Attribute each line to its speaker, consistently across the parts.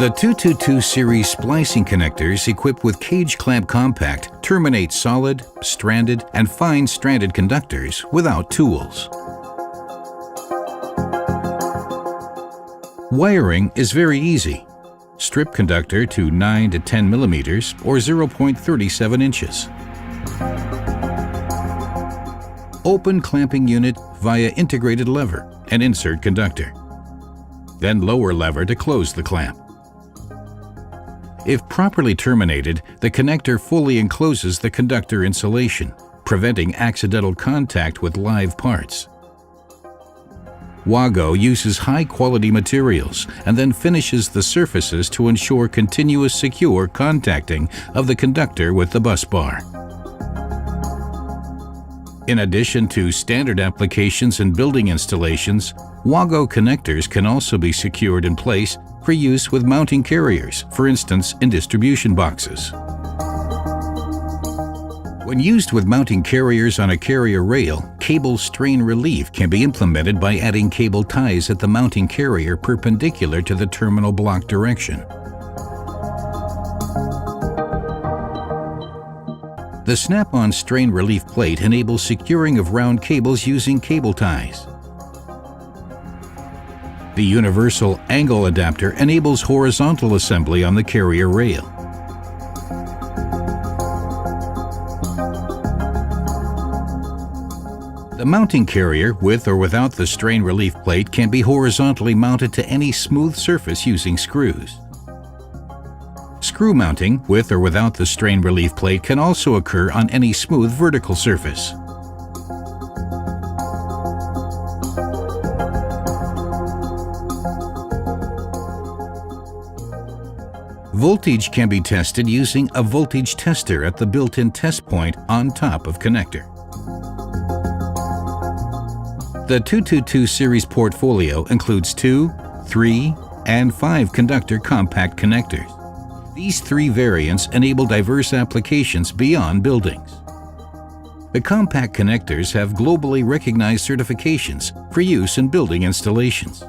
Speaker 1: The 222 series splicing connectors equipped with cage clamp compact terminate solid, stranded, and fine stranded conductors without tools. Wiring is very easy. Strip conductor to 9 to 10 millimeters or 0.37 inches. Open clamping unit via integrated lever and insert conductor. Then lower lever to close the clamp. If properly terminated, the connector fully encloses the conductor insulation, preventing accidental contact with live parts. Wago uses high-quality materials and then finishes the surfaces to ensure continuous secure contacting of the conductor with the bus bar. In addition to standard applications and building installations, Wago connectors can also be secured in place for use with mounting carriers, for instance in distribution boxes. When used with mounting carriers on a carrier rail, cable strain relief can be implemented by adding cable ties at the mounting carrier perpendicular to the terminal block direction. The snap-on strain relief plate enables securing of round cables using cable ties. The universal angle adapter enables horizontal assembly on the carrier rail. The mounting carrier, with or without the strain relief plate, can be horizontally mounted to any smooth surface using screws. Screw mounting, with or without the strain relief plate, can also occur on any smooth vertical surface. Voltage can be tested using a voltage tester at the built-in test point on top of connector. The 222 series portfolio includes 2, 3, and 5 conductor compact connectors. These 3 variants enable diverse applications beyond buildings. The compact connectors have globally recognized certifications for use in building installations.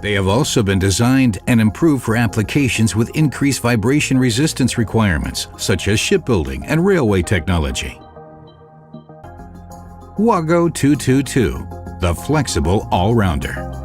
Speaker 1: They have also been designed and improved for applications with increased vibration resistance requirements, such as shipbuilding and railway technology. Wago 222, the flexible all-rounder.